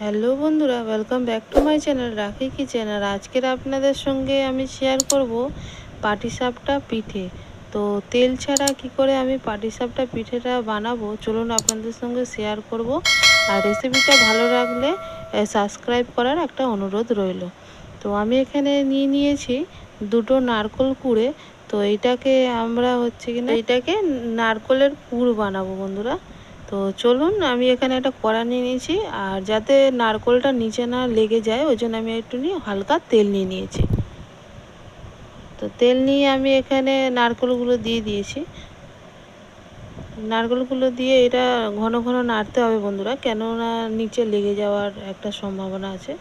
Hello বন্ধুরা, welcome back to my channel রাখি kitchen. আর আজকের আপনাদের সঙ্গে আমি শেয়ার করব পাটিসাপটা পিঠে। তো তেল ছাড়া কি করে আমি পাটিসাপটা পিঠেটা বানাবো চলুন আপনাদের সঙ্গে শেয়ার করব। আর রেসিপিটা ভালো লাগলে সাবস্ক্রাইব করার একটা অনুরোধ রইল। তো আমি এখানে নিয়েছি দুটো নারকোল কুড়ে। তো এইটাকে আমরা এইটাকে নারকোলের পুর বানাবো বন্ধুরা। তো চলুন, আমি এখানে একটা কড়া নিয়ে নিয়েছি, আর যাতে নারকোলটা নিচে না লেগে যায় ওই জন্য আমি একটু হালকা তেল নিয়ে নিয়েছি। তো তেল নিয়ে আমি এখানে নারকোলগুলো দিয়ে দিয়েছি। নারকোলগুলো দিয়ে এটা ঘন ঘন নাড়তে হবে বন্ধুরা, কেননা নিচে লেগে যাওয়ার একটা সম্ভাবনা আছে।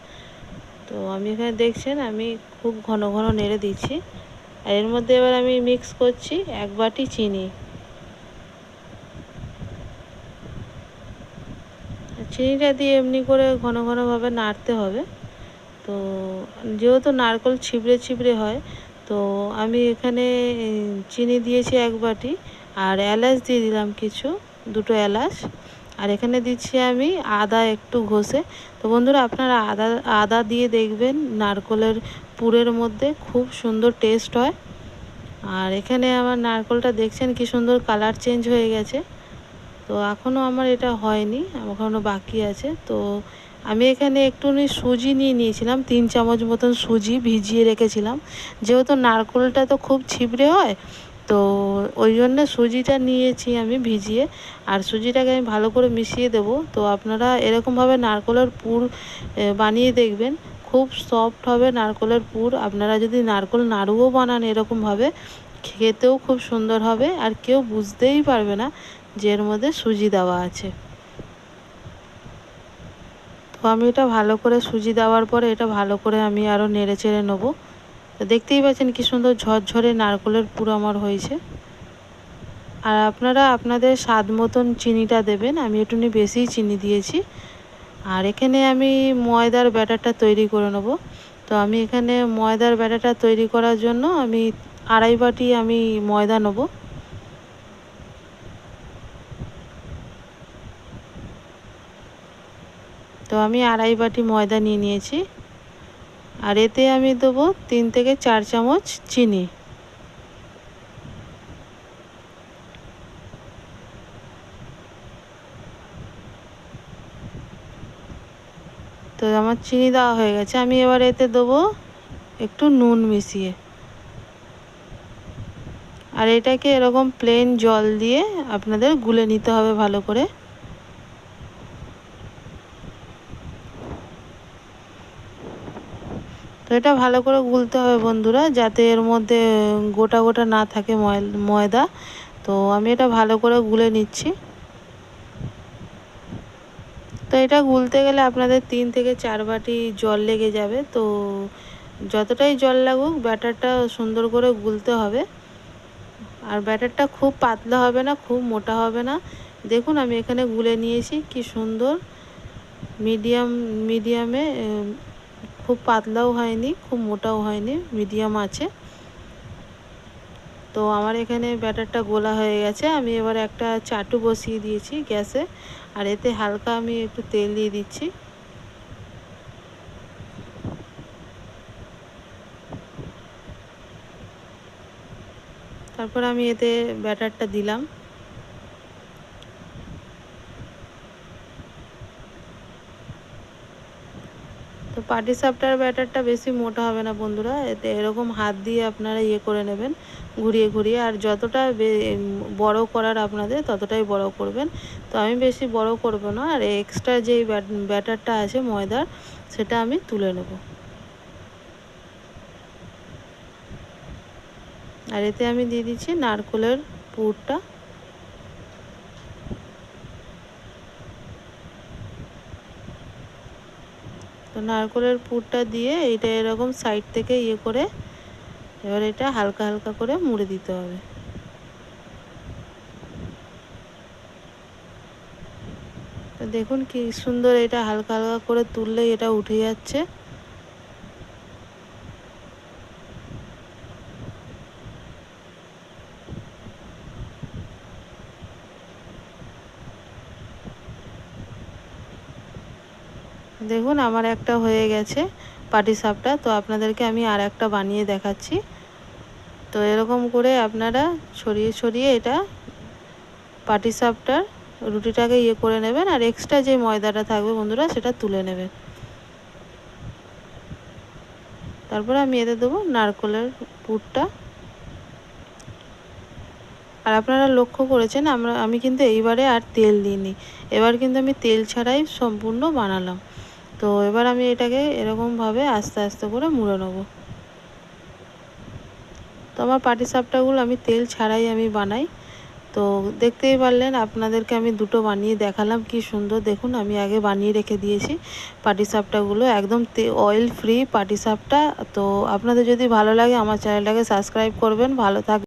তো আমি এখানে দেখছেন আমি খুব ঘন ঘন নেড়ে দিচ্ছি। আর এর মধ্যে এবার আমি মিক্স করছি 1 বাটি চিনি। চিনিটা দিয়ে এমনি করে ঘন ঘনভাবে নাড়তে হবে। তো যেহেতু নারকেল ছিবড়ে ছিবড়ে হয়, তো আমি এখানে চিনি দিয়েছি 1 বাটি, আর এলাচ দিয়ে দিলাম দুটো এলাচ। আর এখানে দিচ্ছি আমি আদা একটু ঘষে। তো বন্ধুরা, আপনারা আদা দিয়ে দেখবেন নারকেলের পুরের মধ্যে খুব সুন্দর টেস্ট হয়। আর এখানে আমার নারকেলটা দেখছেন কি সুন্দর কালার চেঞ্জ হয়ে গেছে। তো এখনও আমার এটা হয়নি, এখনও বাকি আছে। তো আমি এখানে একটুখানি সুজি নিয়ে নিয়েছিলাম, 3 চামচ মতন সুজি ভিজিয়ে রেখেছিলাম। যেহেতু নারকেলটা তো খুব ছিবড়ে হয়, তো ওই জন্যে সুজিটা নিয়েছি আমি ভিজিয়ে। আর সুজিটাকে আমি ভালো করে মিশিয়ে দেব। তো আপনারা এরকমভাবে নারকেলের পুর বানিয়ে দেখবেন, খুব সফট হবে নারকেলের পুর। আপনারা যদি নারকেল নাড়ুও বানান এরকমভাবে, খেতেও খুব সুন্দর হবে, আর কেউ বুঝতেই পারবে না যে এর মধ্যে সুজি দেওয়া আছে। তো আমি এটা ভালো করে সুজি দেওয়ার পরে এটা ভালো করে আমি আরও নেড়ে চেড়ে নেবো। তো দেখতেই পাচ্ছেন কি সুন্দর ঝরঝরে নারকেলের পুর আমার হয়েছে। আর আপনারা আপনাদের স্বাদ মতন চিনিটা দেবেন, আমি একটুখানি বেশিই চিনি দিয়েছি। আর এখানে আমি ময়দার ব্যাটারটা তৈরি করে নেব। তো আমি এখানে ময়দার ব্যাটারটা তৈরি করার জন্য আমি 2.5 বাটি আমি ময়দা নেব। তো আমি 2.5 বাটি ময়দা নিয়ে নিয়েছি। আর এতে আমি দেবো 3 থেকে 4 চামচ চিনি। তো আমার চিনি দেওয়া হয়ে গেছে। আমি এবার এতে দেবো একটু নুন মিশিয়ে। আর এটাকে এরকম প্লেন জল দিয়ে আপনাদের গুলে নিতে হবে ভালো করে। তো এটা ভালো করে গুলতে হবে বন্ধুরা, যাতে এর মধ্যে গোটা গোটা না থাকে ময়দা। তো আমি এটা ভালো করে গুলে নিচ্ছি। তো এটা গুলতে গেলে আপনাদের 3 থেকে 4 বাটি জল লেগে যাবে। তো যতটাই জল লাগুক ব্যাটারটা সুন্দর করে গুলতে হবে। আর ব্যাটারটা খুব পাতলা হবে না, খুব মোটা হবে না। দেখুন আমি এখানে গুলে নিয়েছি কি সুন্দর, মিডিয়ামে, খুব পাতলাও হয়নি খুব মোটাও হয়নি, মিডিয়াম আছে। তো আমার এখানে ব্যাটারটা গোলা হয়ে গেছে। আমি এবার একটা চাটু বসিয়ে দিয়েছি গ্যাসে, আর এতে হালকা আমি একটু তেল দিয়ে দিচ্ছি। তারপর আমি এতে ব্যাটারটা দিলাম। তো পাটিসাপটার ব্যাটারটা বেশি মোটা হবে না বন্ধুরা, এতে এরকম হাত দিয়ে আপনারা করে নেবেন ঘুরিয়ে ঘুরিয়ে। আর যতটা বড় করার আপনাদের ততটাই বড় করবেন। তো আমি বেশি বড় করব না, আর এক্সট্রা যেই ব্যাটারটা আছে ময়দার, সেটা আমি তুলে নেব। আর এতে আমি দিয়ে দিচ্ছি নারকেলের পুরটা। তো নারকেলের পুরটা দিয়ে এটা এরকম সাইড থেকে করে এবার এটা হালকা হালকা করে মুড়ে দিতে হবে। তো দেখুন কি সুন্দর, এটা হালকা হালকা করে তুললেই এটা উঠে যাচ্ছে। দেখুন আমার একটা হয়ে গেছে পাটিসাপটা। তো আপনাদেরকে আমি আর একটা বানিয়ে দেখাচ্ছি। তো এরকম করে আপনারা ছড়িয়ে ছড়িয়ে এটা পাটিসাপটার রুটিটাকে করে নেবেন, আর এক্সট্রা যে ময়দাটা থাকবে বন্ধুরা সেটা তুলে নেবেন। তারপরে আমি এতে দেবো নারকেলের পুরটা। আর আপনারা লক্ষ্য করেছেন আমি কিন্তু এইবারে আর তেল দিইনি, এবার কিন্তু আমি তেল ছাড়াই সম্পূর্ণ বানালাম। তো এবার আমি এটাকে এরকমভাবে আস্তে আস্তে করে মুড়ে নেবো। তো আমার পাটিসাপটাগুলো আমি তেল ছাড়াই আমি বানাই। তো দেখতেই পারলেন, আপনাদেরকে আমি দুটো বানিয়ে দেখালাম, কি সুন্দর দেখুন। আমি আগে বানিয়ে রেখে দিয়েছি পাটিসাপটাগুলো, একদম অয়েল ফ্রি পাটিসাপটা। তো আপনাদের যদি ভালো লাগে আমার চ্যানেলটাকে সাবস্ক্রাইব করবেন। ভালো থাকবেন।